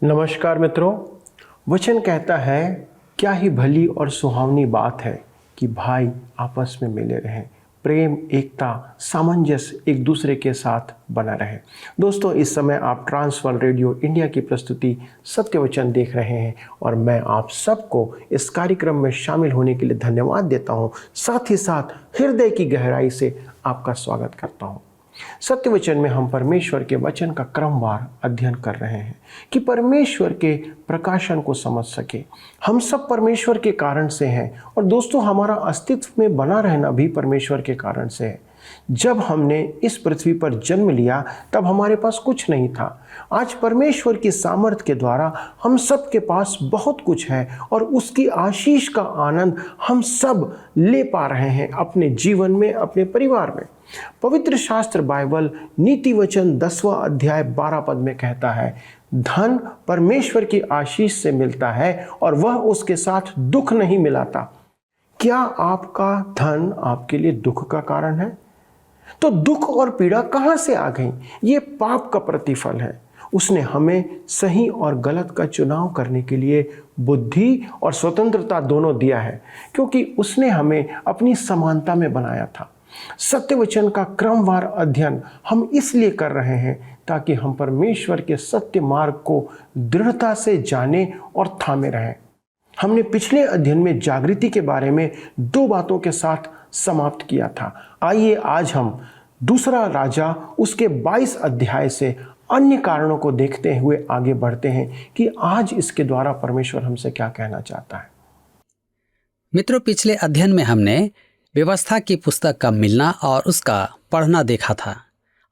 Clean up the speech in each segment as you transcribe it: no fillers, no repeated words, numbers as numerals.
नमस्कार मित्रों। वचन कहता है, क्या ही भली और सुहावनी बात है कि भाई आपस में मिले रहें, प्रेम, एकता, सामंजस्य एक दूसरे के साथ बना रहे। दोस्तों, इस समय आप ट्रांसवर्ल्ड रेडियो इंडिया की प्रस्तुति सत्य वचन देख रहे हैं और मैं आप सबको इस कार्यक्रम में शामिल होने के लिए धन्यवाद देता हूं। साथ ही साथ हृदय की गहराई से आपका स्वागत करता हूं। सत्य वचन में हम परमेश्वर के वचन का क्रमवार अध्ययन कर रहे हैं कि परमेश्वर के प्रकाशन को समझ सके। हम सब परमेश्वर के कारण से हैं और दोस्तों, हमारा अस्तित्व में बना रहना भी परमेश्वर के कारण से है। जब हमने इस पृथ्वी पर जन्म लिया तब हमारे पास कुछ नहीं था। आज परमेश्वर की सामर्थ्य के द्वारा हम सब के पास बहुत कुछ है और उसकी आशीष का आनंद हम सब ले पा रहे हैं अपने जीवन में, अपने परिवार में। पवित्र शास्त्र बाइबल नीति वचन 10वां अध्याय 12 पद में कहता है, धन परमेश्वर की आशीष से मिलता है और वह उसके साथ दुख नहीं मिलाता। क्या आपका धन आपके लिए दुख का कारण है? तो दुख और पीड़ा कहां से आ गई? ये पाप का प्रतिफल है। उसने हमें सही और गलत का चुनाव करने के लिए बुद्धि और स्वतंत्रता दोनों दिया है, क्योंकि उसने हमें अपनी समानता में बनाया था। सत्य वचन का क्रमवार अध्ययन हम इसलिए कर रहे हैं ताकि हम परमेश्वर के सत्य मार्ग को दृढ़ता से जाने और थामे रहें। हमने पिछले अध्ययन में जागृति के बारे में 2 बातों के साथ समाप्त किया था। आइए आज हम दूसरा राजा उसके 22 अध्याय से अन्य कारणों को देखते हुए आगे बढ़ते हैं कि आज इसके द्वारा परमेश्वर हमसे क्या कहना चाहता है। मित्रों, पिछले अध्ययन में हमने व्यवस्था की पुस्तक का मिलना और उसका पढ़ना देखा था।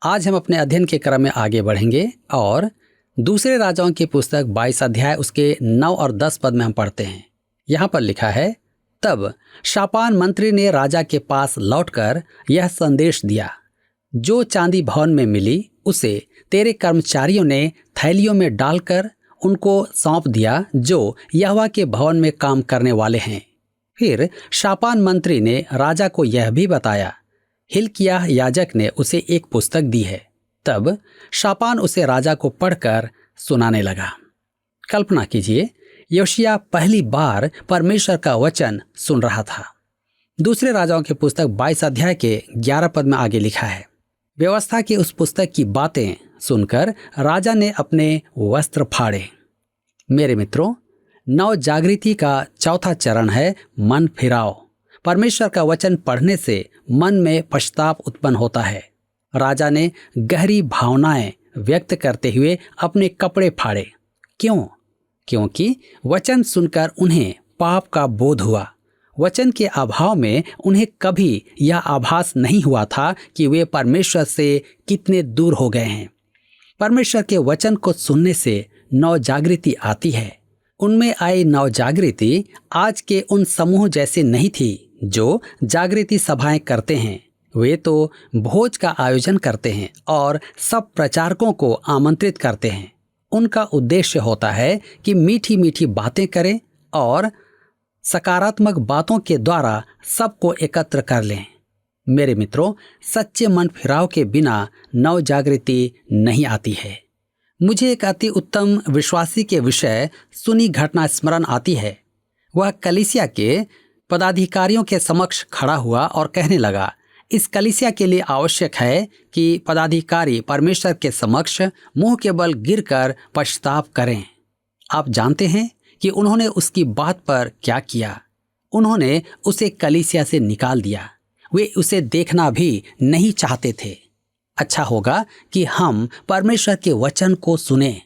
आज हम अपने अध्ययन के क्रम में आगे बढ़ेंगे और दूसरे राजाओं की पुस्तक 22 अध्याय उसके 9 और 10 पद में हम पढ़ते हैं। यहाँ पर लिखा है, तब शापान मंत्री ने राजा के पास लौटकर यह संदेश दिया, जो चांदी भवन में मिली उसे तेरे कर्मचारियों ने थैलियों में डालकर उनको सौंप दिया, जो यहोवा के भवन में काम करने वाले हैं। फिर शापान मंत्री ने राजा को यह भी बताया, हिल्किय्याह याजक ने उसे एक पुस्तक दी है। तब शापान उसे राजा को पढ़कर सुनाने लगा। कल्पना कीजिए, योशिय्याह पहली बार परमेश्वर का वचन सुन रहा था। दूसरे राजाओं की पुस्तक 22 अध्याय के 11 पद में आगे लिखा है, व्यवस्था की उस पुस्तक की बातें सुनकर राजा ने अपने वस्त्र फाड़े। मेरे मित्रों, नव जागृति का चौथा चरण है मन फिराओ। परमेश्वर का वचन पढ़ने से मन में पश्चाताप उत्पन्न होता है। राजा ने गहरी भावनाएं व्यक्त करते हुए अपने कपड़े फाड़े। क्यों? क्योंकि वचन सुनकर उन्हें पाप का बोध हुआ। वचन के अभाव में उन्हें कभी यह आभास नहीं हुआ था कि वे परमेश्वर से कितने दूर हो गए हैं। परमेश्वर के वचन को सुनने से नव जागृति आती है। उनमें आई नव जागृति आज के उन समूह जैसे नहीं थी जो जागृति सभाएं करते हैं। वे तो भोज का आयोजन करते हैं और सब प्रचारकों को आमंत्रित करते हैं। उनका उद्देश्य होता है कि मीठी मीठी बातें करें और सकारात्मक बातों के द्वारा सबको एकत्र कर लें। मेरे मित्रों, सच्चे मन फिराव के बिना नव जागृति नहीं आती है। मुझे एक अति उत्तम विश्वासी के विषय सुनी घटना स्मरण आती है। वह कलीसिया के पदाधिकारियों के समक्ष खड़ा हुआ और कहने लगा, इस कलीसिया के लिए आवश्यक है कि पदाधिकारी परमेश्वर के समक्ष मुंह के बल गिरकर पश्चाताप करें। आप जानते हैं कि उन्होंने उसकी बात पर क्या किया? उन्होंने उसे कलीसिया से निकाल दिया। वे उसे देखना भी नहीं चाहते थे। अच्छा होगा कि हम परमेश्वर के वचन को सुने।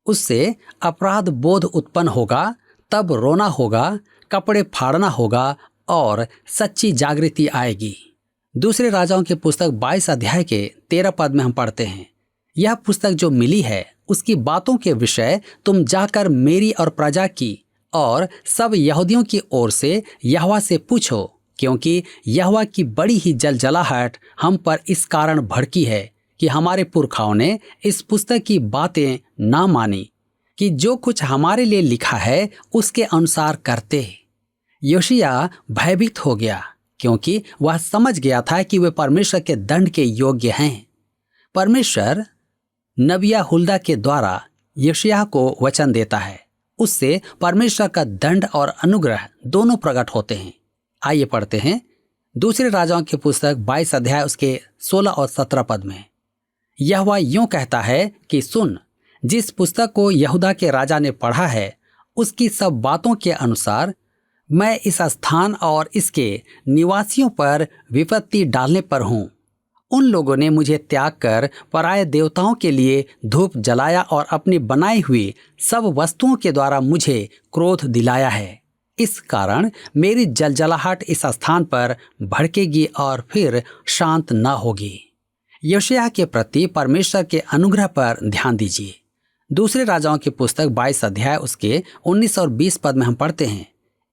उससे अपराध बोध उत्पन्न होगा, तब रोना होगा, कपड़े फाड़ना होगा और सच्ची जागृति आएगी। दूसरे राजाओं की पुस्तक 22 अध्याय के 13 पद में हम पढ़ते हैं, यह पुस्तक जो मिली है उसकी बातों के विषय तुम जाकर मेरी और प्रजा की और सब यहूदियों की ओर से यहोवा से पूछो, क्योंकि यहोवा की बड़ी ही जलजलाहट हम पर इस कारण भड़की है कि हमारे पुरखाओं ने इस पुस्तक की बातें ना मानी कि जो कुछ हमारे लिए लिखा है उसके अनुसार करते। योशिय्याह भयभीत हो गया, क्योंकि वह समझ गया था कि वे परमेश्वर के दंड के योग्य हैं। परमेश्वर नबिया हुल्दा के द्वारा यशायाह को वचन देता है, उससे परमेश्वर का दंड और अनुग्रह दोनों प्रकट होते हैं। आइए पढ़ते हैं दूसरे राजाओं की पुस्तक 22 अध्याय उसके 16 और 17 पद में। यहोवा यूं कहता है कि सुन, जिस पुस्तक को यहूदा के राजा ने पढ़ा है उसकी सब बातों के अनुसार मैं इस स्थान और इसके निवासियों पर विपत्ति डालने पर हूँ। उन लोगों ने मुझे त्याग कर पराये देवताओं के लिए धूप जलाया और अपनी बनाई हुई सब वस्तुओं के द्वारा मुझे क्रोध दिलाया है। इस कारण मेरी जलजलाहट इस स्थान पर भड़केगी और फिर शांत न होगी। यशायाह के प्रति परमेश्वर के अनुग्रह पर ध्यान दीजिए। दूसरे राजाओं की पुस्तक 22 अध्याय उसके 19 और 20 पद में हम पढ़ते हैं,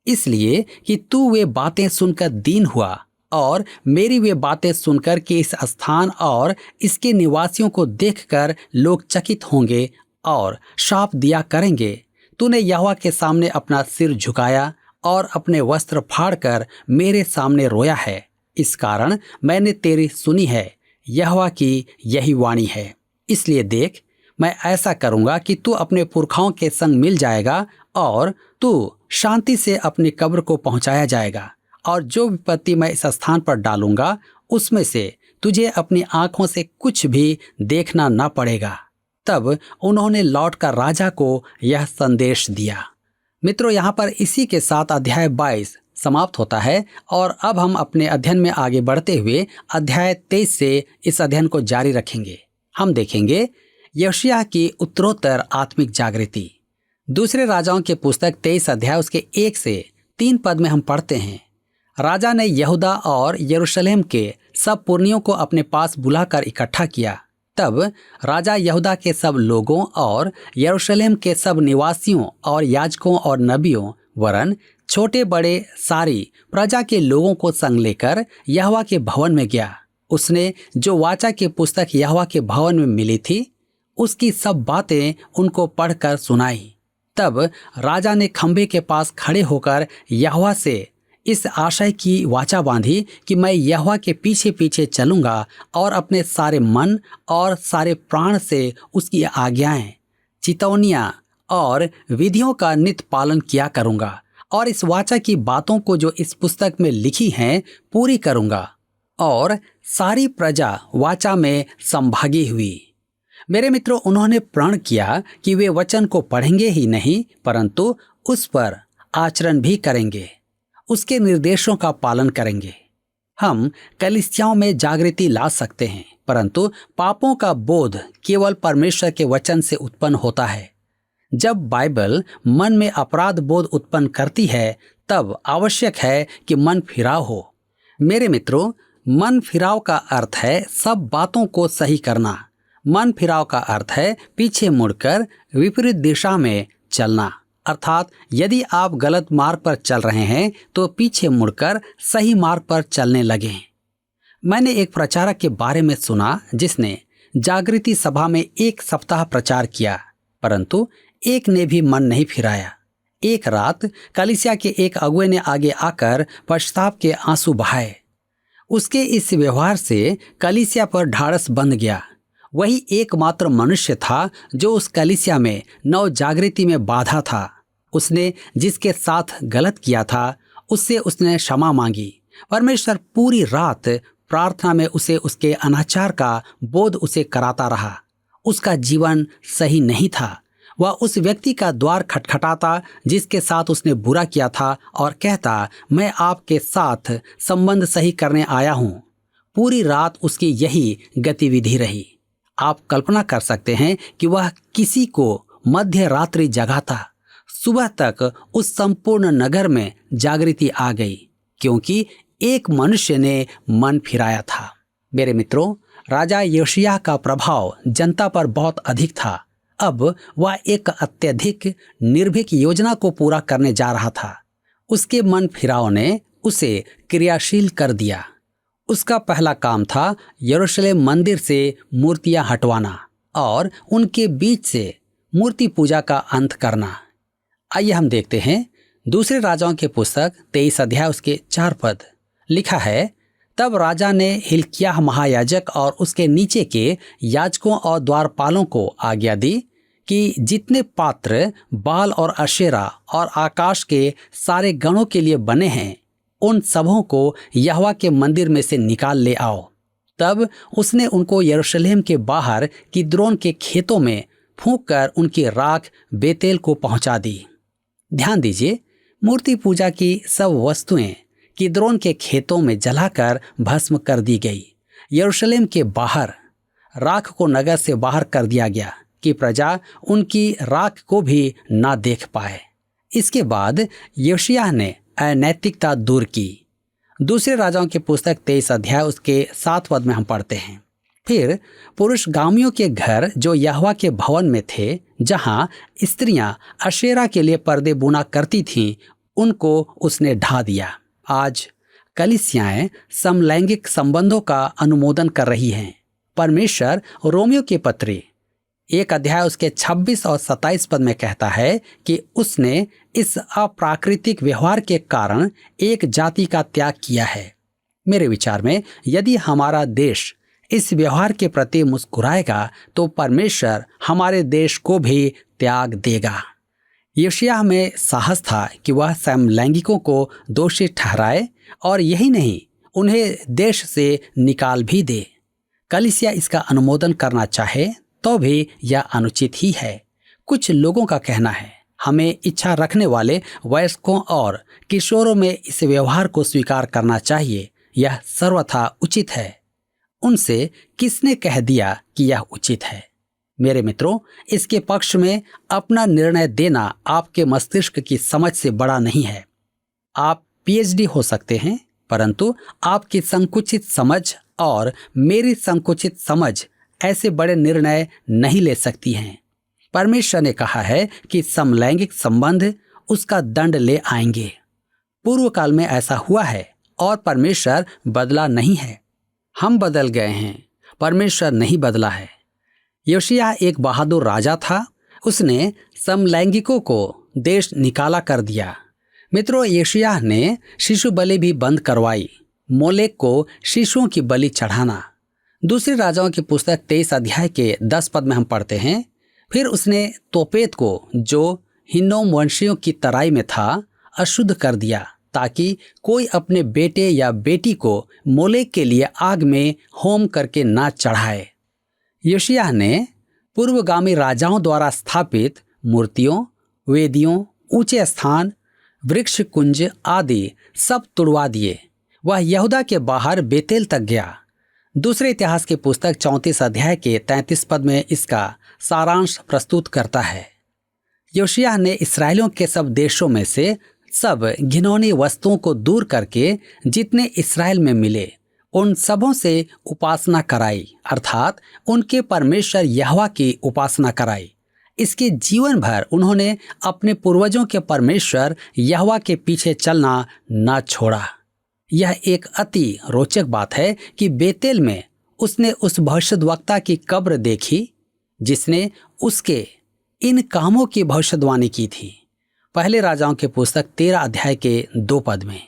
इसलिए कि तू वे बातें सुनकर दीन हुआ और मेरी वे बातें सुनकर कि इस स्थान और इसके निवासियों को देखकर लोग चकित होंगे और शाप दिया करेंगे। तूने यहोवा के सामने अपना सिर झुकाया और अपने वस्त्र फाड़कर मेरे सामने रोया है। इस कारण मैंने तेरी सुनी है, यहोवा की यही वाणी है। इसलिए देख, मैं ऐसा करूंगा कि तू अपने पुरखाओं के संग मिल जाएगा और तू शांति से अपनी कब्र को पहुंचाया जाएगा, और जो विपत्ति मैं इस स्थान पर डालूंगा उसमें से तुझे अपनी आंखों से कुछ भी देखना न पड़ेगा। तब उन्होंने लौटकर राजा को यह संदेश दिया। मित्रों, यहाँ पर इसी के साथ अध्याय 22 समाप्त होता है और अब हम अपने अध्ययन में आगे बढ़ते हुए अध्याय 23 से इस अध्ययन को जारी रखेंगे। हम देखेंगे यशायाह की उत्तरोत्तर आत्मिक जागृति। दूसरे राजाओं के पुस्तक 23 अध्याय उसके 1 से 3 पद में हम पढ़ते हैं, राजा ने यहूदा और यरूशलेम के सब पुरनियों को अपने पास बुलाकर इकट्ठा किया। तब राजा यहूदा के सब लोगों और यरूशलेम के सब निवासियों और याजकों और नबियों वरन छोटे बड़े सारी प्रजा के लोगों को संग लेकर यहोवा के भवन में गया। उसने जो वाचा की पुस्तक यहोवा के भवन में मिली थी उसकी सब बातें उनको पढ़कर सुनाई। तब राजा ने खंबे के पास खड़े होकर यहोवा से इस आशय की वाचा बांधी कि मैं यहोवा के पीछे पीछे चलूंगा और अपने सारे मन और सारे प्राण से उसकी आज्ञाएं, चितौनियां और विधियों का नित पालन किया करूंगा और इस वाचा की बातों को जो इस पुस्तक में लिखी हैं पूरी करूंगा। और सारी प्रजा वाचा में संभागी हुई। मेरे मित्रों, उन्होंने प्रण किया कि वे वचन को पढ़ेंगे ही नहीं परंतु उस पर आचरण भी करेंगे, उसके निर्देशों का पालन करेंगे। हम कलीसियाओं में जागृति ला सकते हैं परंतु पापों का बोध केवल परमेश्वर के वचन से उत्पन्न होता है। जब बाइबल मन में अपराध बोध उत्पन्न करती है तब आवश्यक है कि मन फिराव हो। मेरे मित्रों, मन फिराव का अर्थ है सब बातों को सही करना। मन फिराव का अर्थ है पीछे मुड़कर विपरीत दिशा में चलना। अर्थात यदि आप गलत मार्ग पर चल रहे हैं तो पीछे मुड़कर सही मार्ग पर चलने लगें। मैंने एक प्रचारक के बारे में सुना जिसने जागृति सभा में 1 सप्ताह प्रचार किया परंतु एक ने भी मन नहीं फिराया। एक रात कलीसिया के एक अगुवे ने आगे आकर पश्चाताप के आंसू बहाए। उसके इस व्यवहार से कलीसिया पर ढाढ़स बंध गया। वही एकमात्र मनुष्य था जो उस कलीसिया में नव जागृति में बाधा था। उसने जिसके साथ गलत किया था उससे उसने क्षमा मांगी। परमेश्वर पूरी रात प्रार्थना में उसे उसके अनाचार का बोध उसे कराता रहा। उसका जीवन सही नहीं था। वह उस व्यक्ति का द्वार खटखटाता जिसके साथ उसने बुरा किया था और कहता, मैं आपके साथ संबंध सही करने आया हूँ। पूरी रात उसकी यही गतिविधि रही। आप कल्पना कर सकते हैं कि वह किसी को मध्य रात्रि जगाता। सुबह तक उस संपूर्ण नगर में जागृति आ गई क्योंकि एक मनुष्य ने मन फिराया था। मेरे मित्रों, राजा योशिय्याह का प्रभाव जनता पर बहुत अधिक था। अब वह एक अत्यधिक निर्भीक योजना को पूरा करने जा रहा था। उसके मन फिराव ने उसे क्रियाशील कर दिया। उसका पहला काम था यरूशलेम मंदिर से मूर्तियां हटवाना और उनके बीच से मूर्ति पूजा का अंत करना। आइए हम देखते हैं दूसरे राजाओं के पुस्तक 23 अध्याय उसके 4 पद। लिखा है, तब राजा ने हिल्किय्याह महायाजक और उसके नीचे के याजकों और द्वारपालों को आज्ञा दी कि जितने पात्र बाल और अशेरा और आकाश के सारे गणों के लिए बने हैं, उन सबों को यहोवा के मंदिर में से निकाल ले आओ। तब उसने उनको यरूशलेम के बाहर किद्रोन के खेतों में फूंक कर उनकी राख बेतेल को पहुंचा दी। ध्यान दीजिए, मूर्ति पूजा की सब वस्तुएं किद्रोन के खेतों में जलाकर भस्म कर दी गई। यरूशलेम के बाहर राख को नगर से बाहर कर दिया गया कि प्रजा उनकी राख को भी ना देख पाए। इसके बाद योशिय्याह ने अनैतिकता दूर की। दूसरे राजाओं की पुस्तक 23 अध्याय उसके 7 पद में हम पढ़ते हैं, फिर पुरुषगामियों के घर जो यहोवा के भवन में थे, जहां स्त्रियां अशेरा के लिए पर्दे बुना करती थीं, उनको उसने ढा दिया। आज कलीसियाएं समलैंगिक संबंधों का अनुमोदन कर रही हैं। परमेश्वर रोमियो के पत्री 1 अध्याय उसके 26 और 27 पद में कहता है कि उसने इस अप्राकृतिक व्यवहार के कारण एक जाति का त्याग किया है। मेरे विचार में यदि हमारा देश इस व्यवहार के प्रति मुस्कुराएगा तो परमेश्वर हमारे देश को भी त्याग देगा। योशिय्याह में साहस था कि वह समलैंगिकों को दोषी ठहराए और यही नहीं, उन्हें देश से निकाल भी दे। कलीसिया इसका अनुमोदन करना चाहे तो भी यह अनुचित ही है। कुछ लोगों का कहना है हमें इच्छा रखने वाले वयस्कों और किशोरों में इस व्यवहार को स्वीकार करना चाहिए। यह सर्वथा उचित है। उनसे किसने कह दिया कि यह उचित है? मेरे मित्रों, इसके पक्ष में अपना निर्णय देना आपके मस्तिष्क की समझ से बड़ा नहीं है। आप पीएचडी हो सकते हैं, परंतु आपकी संकुचित समझ और मेरी संकुचित समझ ऐसे बड़े निर्णय नहीं ले सकती हैं। परमेश्वर ने कहा है कि समलैंगिक संबंध उसका दंड ले आएंगे। पूर्व काल में ऐसा हुआ है और परमेश्वर बदला नहीं है। हम बदल गए हैं, परमेश्वर नहीं बदला है। योशिय्याह एक बहादुर राजा था। उसने समलैंगिकों को देश निकाला कर दिया। मित्रों, योशिय्याह ने शिशु बलि भी बंद करवाई, मोलेक को शिशुओं की बलि चढ़ाना। दूसरे राजाओं की पुस्तक 23 अध्याय के 10 पद में हम पढ़ते हैं, फिर उसने तोपेत को, जो हिन्नोम वंशियों की तराई में था, अशुद्ध कर दिया ताकि कोई अपने बेटे या बेटी को मोलेक के लिए आग में होम करके ना चढ़ाए। योशिय्याह ने पूर्वगामी राजाओं द्वारा स्थापित मूर्तियों, वेदियों, ऊंचे स्थान, वृक्ष कुंज आदि सब तुड़वा दिए। वह यहूदा के बाहर बेतेल तक गया। दूसरे इतिहास की पुस्तक 34 अध्याय के 33 पद में इसका सारांश प्रस्तुत करता है। योशिय्याह ने इस्राएलियों के सब देशों में से सब घिनौनी वस्तुओं को दूर करके जितने इस्राएल में मिले उन सबों से उपासना कराई, अर्थात उनके परमेश्वर यहोवा की उपासना कराई। इसके जीवन भर उन्होंने अपने पूर्वजों के परमेश्वर यहोवा के पीछे चलना न छोड़ा। यह एक अति रोचक बात है कि बेतेल में उसने उस भविष्यद्वक्ता की कब्र देखी जिसने उसके इन कामों की भविष्यवाणी की थी। पहले राजाओं की पुस्तक 13 अध्याय के 2 पद में।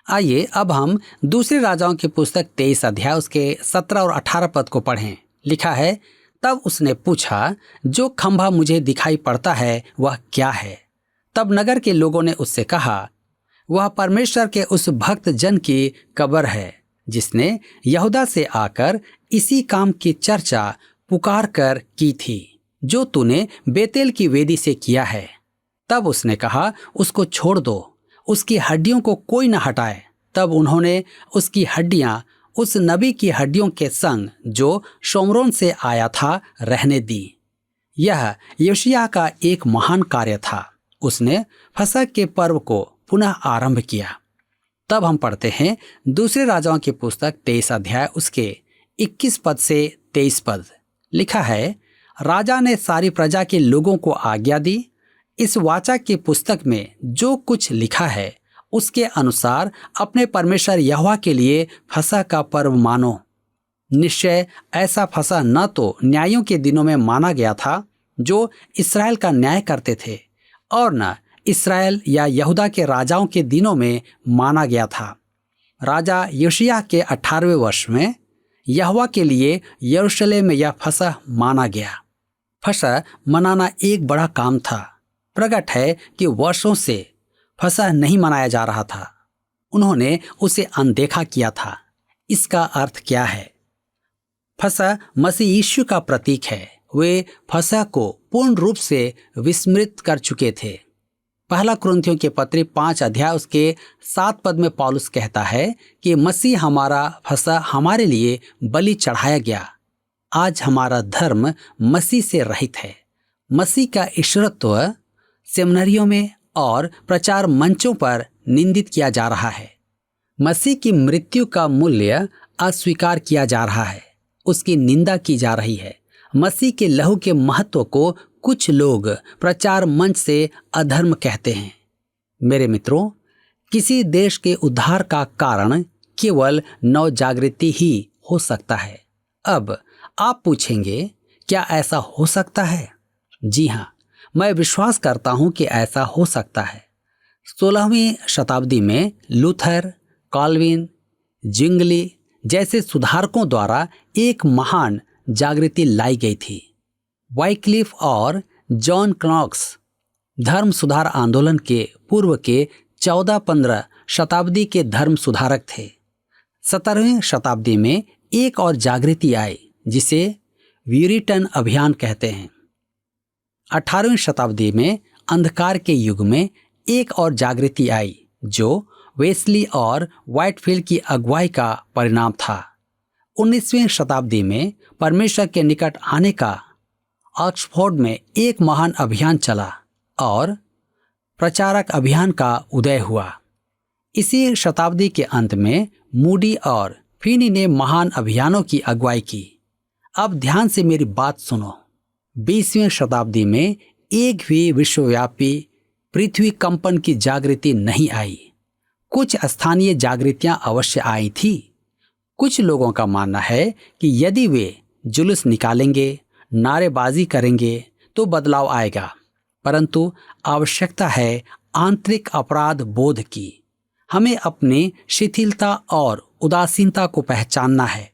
आइए अब हम दूसरे राजाओं की पुस्तक 23 अध्याय उसके 17 और 18 पद को पढ़ें। लिखा है, तब उसने पूछा, जो खंभा मुझे दिखाई पड़ता है वह क्या है? तब नगर के लोगों ने उससे कहा, वह परमेश्वर के उस भक्त जन की कब्र है जिसने यहूदा से आकर इसी काम की चर्चा पुकार कर की थी जो तूने बेतेल की वेदी से किया है। तब उसने कहा, उसको छोड़ दो, उसकी हड्डियों को कोई न हटाए। तब उन्होंने उसकी हड्डियां उस नबी की हड्डियों के संग जो शोमरोन से आया था रहने दी। यह योशिय्याह का एक महान कार्य था। उसने फसह के पर्व को पुनः आरंभ किया। तब हम पढ़ते हैं दूसरे राजाओं की पुस्तक 23 अध्याय उसके 21 पद से 23 पद। लिखा है, राजा ने सारी प्रजा के लोगों को आज्ञा दी, इस वाचा की पुस्तक में जो कुछ लिखा है उसके अनुसार अपने परमेश्वर यहोवा के लिए फसह का पर्व मानो। निश्चय ऐसा फसह न तो न्यायों के दिनों में माना गया था जो इसराइल का न्याय करते थे, और न इसराइल या यहूदा के राजाओं के दिनों में माना गया था। राजा योशिय्याह के 18वें वर्ष में यहोवा के लिए यरूशलेम में यह फसह माना गया। फसह मनाना एक बड़ा काम था। प्रकट है कि वर्षों से फसह नहीं मनाया जा रहा था। उन्होंने उसे अनदेखा किया था। इसका अर्थ क्या है? फसह मसीह यीशु का प्रतीक है। वे फसह को पूर्ण रूप से विस्मृत कर चुके थे। पहला कुरिन्थियों के पत्री 5 अध्याय उसके 7 पद में पौलुस कहता है कि मसीह हमारा फसह हमारे लिए बलि चढ़ाया गया। आज हमारा धर्म मसीह से रहित है। मसीह का ईश्वरत्व सेमिनारियों में और प्रचार मंचों पर निंदित किया जा रहा है। मसीह की मृत्यु का मूल्य अस्वीकार किया जा रहा है। उसकी निंदा की जा रही है। मसीह के लहू के महत्व को कुछ लोग प्रचार मंच से अधर्म कहते हैं। मेरे मित्रों, किसी देश के उद्धार का कारण केवल नव जागृति ही हो सकता है। अब आप पूछेंगे, क्या ऐसा हो सकता है? जी हाँ, मैं विश्वास करता हूं कि ऐसा हो सकता है। 16वीं शताब्दी में लूथर, कॉल्विन, जिंगली जैसे सुधारकों द्वारा एक महान जागृति लाई गई थी। वाइक्लिफ और जॉन नॉक्स धर्म सुधार आंदोलन के पूर्व के 14-15 शताब्दी के धर्म सुधारक थे। 17वीं शताब्दी में एक और जागृति आई जिसे व्यूरिटन अभियान कहते हैं। 18वीं शताब्दी में अंधकार के युग में एक और जागृति आई जो वेस्ली और व्हाइटफील्ड की अगुवाई का परिणाम था। 19वीं शताब्दी में परमेश्वर के निकट आने का ऑक्सफोर्ड में एक महान अभियान चला और प्रचारक अभियान का उदय हुआ। इसी शताब्दी के अंत में मूडी और फिनी ने महान अभियानों की अगुवाई की। अब ध्यान से मेरी बात सुनो। 20वीं शताब्दी में एक भी विश्वव्यापी पृथ्वी कंपन की जागृति नहीं आई। कुछ स्थानीय जागृतियां अवश्य आई थी। कुछ लोगों का मानना है कि यदि वे जुलूस निकालेंगे, नारेबाजी करेंगे तो बदलाव आएगा, परंतु आवश्यकता है आंतरिक अपराध बोध की। हमें अपनी शिथिलता और उदासीनता को पहचानना है।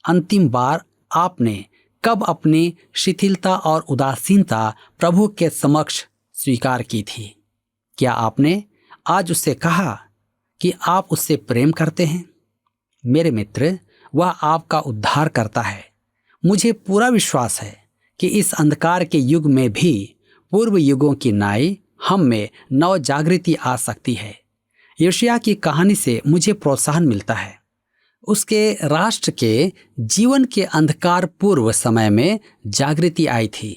अंतिम बार आपने कब अपनी शिथिलता और उदासीनता प्रभु के समक्ष स्वीकार की थी? क्या आपने आज उससे कहा कि आप उससे प्रेम करते हैं? मेरे मित्र, वह आपका उद्धार करता है। मुझे पूरा विश्वास है कि इस अंधकार के युग में भी पूर्व युगों की नाई हम में नव जागृति आ सकती है। यशायाह की कहानी से मुझे प्रोत्साहन मिलता है। उसके राष्ट्र के जीवन के अंधकार पूर्व समय में जागृति आई थी।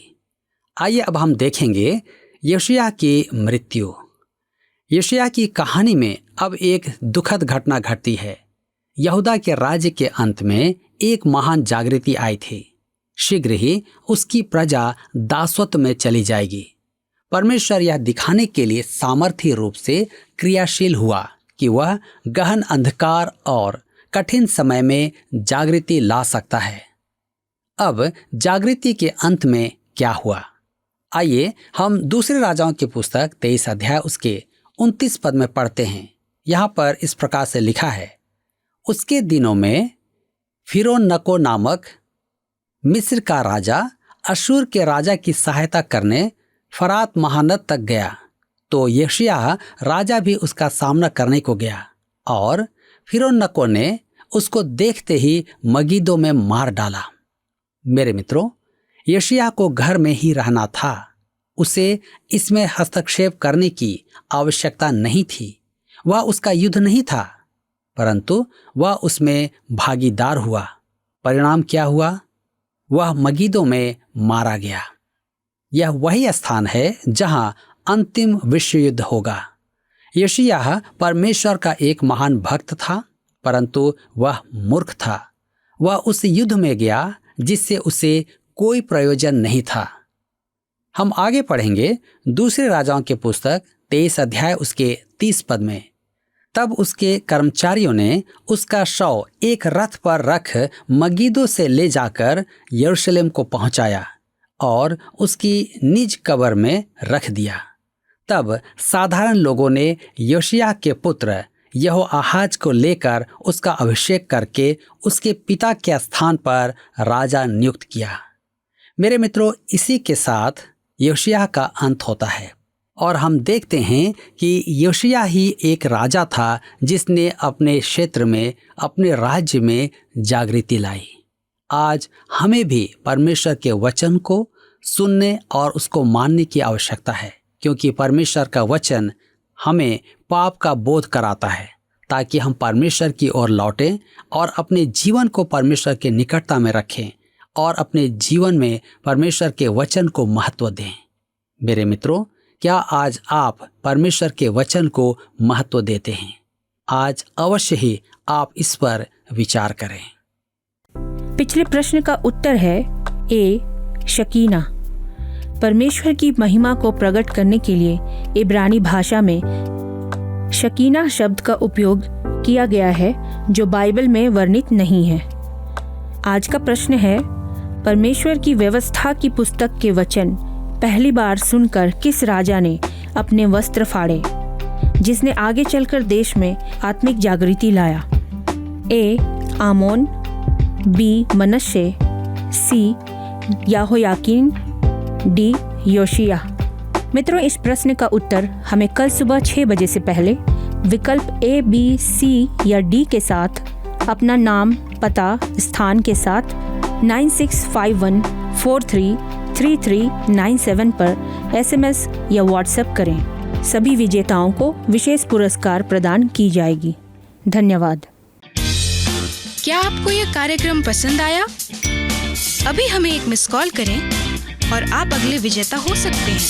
आइए अब हम देखेंगे यशायाह की मृत्यु। यशायाह की कहानी में अब एक दुखद घटना घटती है। यहूदा के राज्य के अंत में एक महान जागृति आई थी। शीघ्र ही उसकी प्रजा दासत्व में चली जाएगी। परमेश्वर यह दिखाने के लिए सामर्थ्य रूप से क्रियाशील हुआ कि वह गहन अंधकार और कठिन समय में जागृति ला सकता है। अब जागृति के अंत में क्या हुआ? आइए हम दूसरे राजाओं की पुस्तक 23 अध्याय उसके 29 पद में पढ़ते हैं। यहाँ पर इस प्रकार से लिखा है, उसके दिनों में फिरौन नको नामक मिस्र का राजा अशूर के राजा की सहायता करने फरात महानद तक गया, तो यशायाह राजा भी उसका सामना करने को गया और फिरौन नको ने उसको देखते ही मगिदो में मार डाला। मेरे मित्रों, यशायाह को घर में ही रहना था। उसे इसमें हस्तक्षेप करने की आवश्यकता नहीं थी। वह उसका युद्ध नहीं था, परंतु वह उसमें भागीदार हुआ। परिणाम क्या हुआ? वह मगिदो में मारा गया। यह वही स्थान है जहां अंतिम विश्व युद्ध होगा। यशायाह परमेश्वर का एक महान भक्त था, परंतु वह मूर्ख था। वह उस युद्ध में गया जिससे उसे कोई प्रयोजन नहीं था। हम आगे पढ़ेंगे दूसरे राजाओं की पुस्तक 23 अध्याय उसके 30 पद में। तब उसके कर्मचारियों ने उसका शव एक रथ पर रख मगिदो से ले जाकर यरूशलेम को पहुंचाया और उसकी निज कब्र में रख दिया। तब साधारण लोगों ने योशिय्याह के पुत्र यहोआहाज को लेकर उसका अभिषेक करके उसके पिता के स्थान पर राजा नियुक्त किया। मेरे मित्रों, इसी के साथ योशिय्याह का अंत होता है और हम देखते हैं कि योशिय्याह ही एक राजा था जिसने अपने क्षेत्र में, अपने राज्य में जागृति लाई। आज हमें भी परमेश्वर के वचन को सुनने और उसको मानने की आवश्यकता है, क्योंकि परमेश्वर का वचन हमें पाप का बोध कराता है ताकि हम परमेश्वर की ओर लौटें और अपने जीवन को परमेश्वर के निकटता में रखें और अपने जीवन में परमेश्वर के वचन को महत्व दें। मेरे मित्रों, क्या आज आप परमेश्वर के वचन को महत्व देते हैं? आज अवश्य ही आप इस पर विचार करें। पिछले प्रश्न का उत्तर है ए, शकीना। परमेश्वर की महिमा को प्रकट करने के लिए इब्रानी भाषा में शकीना शब्द का उपयोग किया गया है, जो बाइबल में वर्णित नहीं है। आज का प्रश्न है, परमेश्वर की व्यवस्था की पुस्तक के वचन पहली बार सुनकर किस राजा ने अपने वस्त्र फाड़े, जिसने आगे चलकर देश में आत्मिक जागृति लाया? ए, आमोन, बी, मनश्शे, सी, यहोयाकीन, डी, योशिय्याह। मित्रों, इस प्रश्न का उत्तर हमें कल सुबह 6 बजे से पहले विकल्प ए, बी, सी या डी के साथ अपना नाम, पता, स्थान के साथ 9651433397 पर SMS या व्हाट्सएप करें। सभी विजेताओं को विशेष पुरस्कार प्रदान की जाएगी। धन्यवाद। क्या आपको यह कार्यक्रम पसंद आया? अभी हमें एक मिस कॉल करें और आप अगले विजेता हो सकते हैं।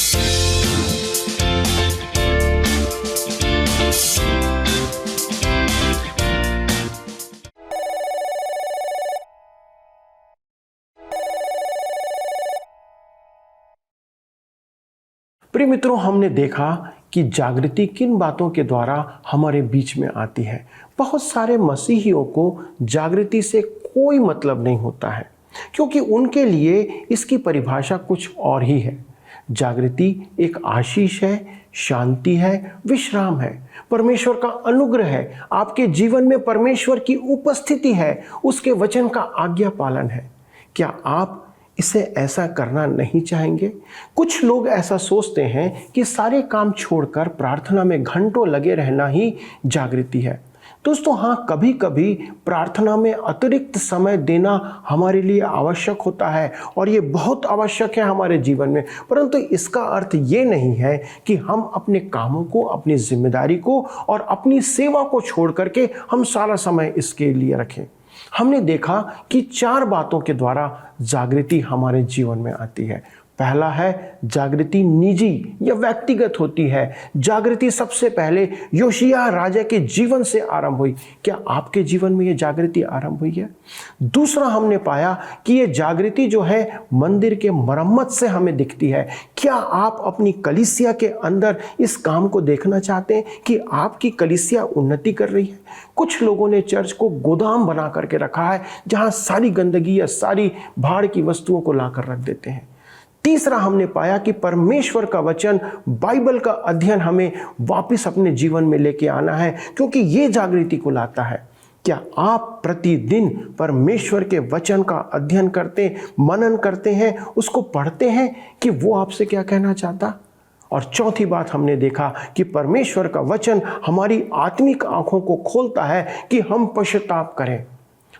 प्रिय मित्रों, हमने देखा कि जागृति किन बातों के द्वारा हमारे बीच में आती है। बहुत सारे मसीहियों को जागृति से कोई मतलब नहीं होता है, क्योंकि उनके लिए इसकी परिभाषा कुछ और ही है। जागृति एक आशीष है, शांति है, विश्राम है, परमेश्वर का अनुग्रह है, आपके जीवन में परमेश्वर की उपस्थिति है, उसके वचन का आज्ञा पालन है। क्या आप इसे ऐसा करना नहीं चाहेंगे? कुछ लोग ऐसा सोचते हैं कि सारे काम छोड़कर प्रार्थना में घंटों लगे रहना ही जागृति है। दोस्तों, हाँ, कभी कभी प्रार्थना में अतिरिक्त समय देना हमारे लिए आवश्यक होता है और ये बहुत आवश्यक है हमारे जीवन में, परंतु इसका अर्थ ये नहीं है कि हम अपने कामों को, अपनी जिम्मेदारी को और अपनी सेवा को छोड़ करके हम सारा समय इसके लिए रखें। हमने देखा कि 4 बातों के द्वारा जागृति हमारे जीवन में आती है। पहला है, जागृति निजी या व्यक्तिगत होती है। जागृति सबसे पहले योशिय्याह राजा के जीवन से आरंभ हुई। क्या आपके जीवन में ये जागृति आरंभ हुई है? दूसरा, हमने पाया कि ये जागृति जो है मंदिर के मरम्मत से हमें दिखती है। क्या आप अपनी कलीसिया के अंदर इस काम को देखना चाहते हैं कि आपकी कलीसिया उन्नति कर रही है? कुछ लोगों ने चर्च को गोदाम बना करके रखा है, जहां सारी गंदगी या सारी भाड़ की वस्तुओं को लाकर रख देते हैं। तीसरा, हमने पाया कि परमेश्वर का वचन, बाइबल का अध्ययन हमें वापस अपने जीवन में लेके आना है, क्योंकि ये जागृति को लाता है। क्या आप प्रतिदिन परमेश्वर के वचन का अध्ययन करते, मनन करते हैं, उसको पढ़ते हैं कि वो आपसे क्या कहना चाहता? और चौथी बात, हमने देखा कि परमेश्वर का वचन हमारी आत्मिक आंखों को खोलता है कि हम पश्चाताप करें।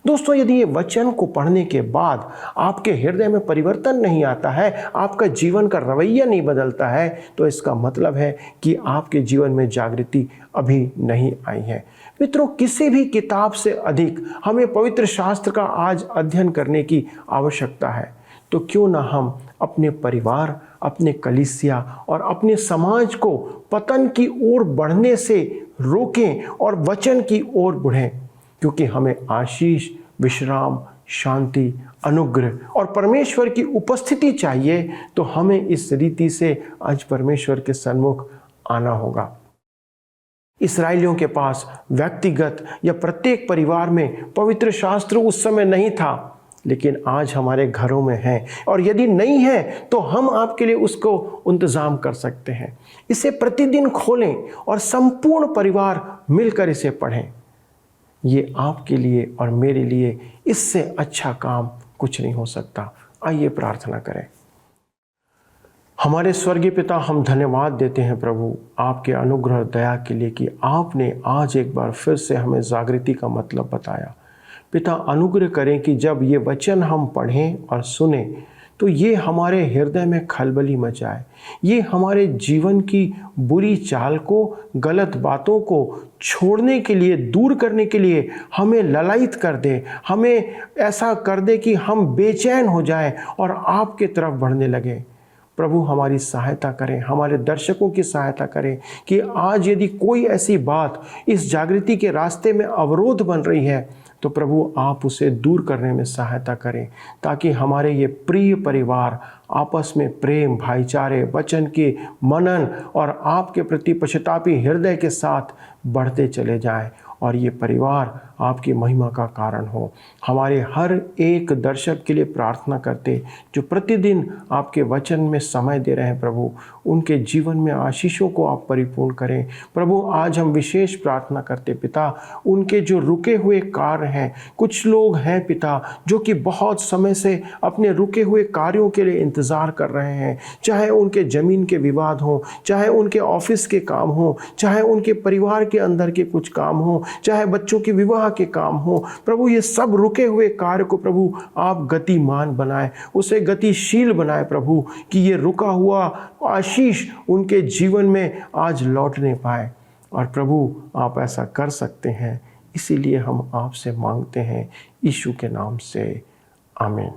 दोस्तों, यदि ये वचन को पढ़ने के बाद आपके हृदय में परिवर्तन नहीं आता है, आपका जीवन का रवैया नहीं बदलता है, तो इसका मतलब है कि आपके जीवन में जागृति अभी नहीं आई है। मित्रों, किसी भी किताब से अधिक हमें पवित्र शास्त्र का आज अध्ययन करने की आवश्यकता है। तो क्यों ना हम अपने परिवार, अपने कलीसिया और अपने समाज को पतन की ओर बढ़ने से रोकें और वचन की ओर बढ़ें, क्योंकि हमें आशीष, विश्राम, शांति, अनुग्रह और परमेश्वर की उपस्थिति चाहिए। तो हमें इस रीति से आज परमेश्वर के सन्मुख आना होगा। इस्राएलियों के पास व्यक्तिगत या प्रत्येक परिवार में पवित्र शास्त्र उस समय नहीं था, लेकिन आज हमारे घरों में है, और यदि नहीं है तो हम आपके लिए उसको इंतज़ाम कर सकते हैं। इसे प्रतिदिन खोलें और संपूर्ण परिवार मिलकर इसे पढ़ें। ये आपके लिए और मेरे लिए इससे अच्छा काम कुछ नहीं हो सकता। आइए प्रार्थना करें। हमारे स्वर्गीय पिता, हम धन्यवाद देते हैं प्रभु आपके अनुग्रह दया के लिए कि आपने आज एक बार फिर से हमें जागृति का मतलब बताया। पिता, अनुग्रह करें कि जब ये वचन हम पढ़ें और सुने तो ये हमारे हृदय में खलबली मचाए, ये हमारे जीवन की बुरी चाल को, गलत बातों को छोड़ने के लिए, दूर करने के लिए हमें ललायित कर दे, हमें ऐसा कर दे कि हम बेचैन हो जाएं और आपके तरफ बढ़ने लगे। प्रभु हमारी सहायता करें, हमारे दर्शकों की सहायता करें कि आज यदि कोई ऐसी बात इस जागृति के रास्ते में अवरोध बन रही है तो प्रभु आप उसे दूर करने में सहायता करें, ताकि हमारे ये प्रिय परिवार आपस में प्रेम, भाईचारे, वचन के मनन और आपके प्रति पश्चातापी हृदय के साथ बढ़ते चले जाएं और ये परिवार आपकी महिमा का कारण हो। हमारे हर एक दर्शक के लिए प्रार्थना करते जो प्रतिदिन आपके वचन में समय दे रहे हैं प्रभु, उनके जीवन में आशीषों को आप परिपूर्ण करें। प्रभु आज हम विशेष प्रार्थना करते पिता, उनके जो रुके हुए कार्य हैं, कुछ लोग हैं पिता जो कि बहुत समय से अपने रुके हुए कार्यों के लिए इंतज़ार कर रहे हैं, चाहे उनके ज़मीन के विवाद हों, चाहे उनके ऑफिस के काम हों, चाहे उनके परिवार के अंदर के कुछ काम हों, चाहे बच्चों के विवाह के काम हो। प्रभु ये सब रुके हुए कार्य को प्रभु आप गतिमान बनाए, उसे गतिशील बनाए प्रभु, कि ये रुका हुआ आशीष उनके जीवन में आज लौटने पाए। और प्रभु आप ऐसा कर सकते हैं, इसीलिए हम आपसे मांगते हैं यीशु के नाम से, आमीन।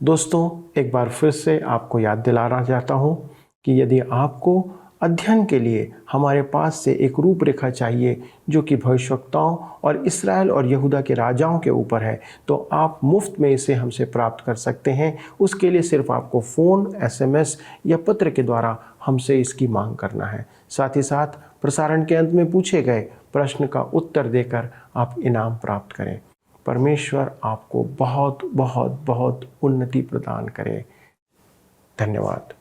दोस्तों, एक बार फिर से आपको याद दिलाना चाहता हूँ कि यदि आपको अध्ययन के लिए हमारे पास से एक रूपरेखा चाहिए जो कि भविष्यवक्ताओं और इस्राएल और यहूदा के राजाओं के ऊपर है, तो आप मुफ्त में इसे हमसे प्राप्त कर सकते हैं। उसके लिए सिर्फ आपको फ़ोन, SMS या पत्र के द्वारा हमसे इसकी मांग करना है। साथ ही साथ प्रसारण के अंत में पूछे गए प्रश्न का उत्तर देकर आप इनाम प्राप्त करें। परमेश्वर आपको बहुत बहुत बहुत उन्नति प्रदान करे। धन्यवाद।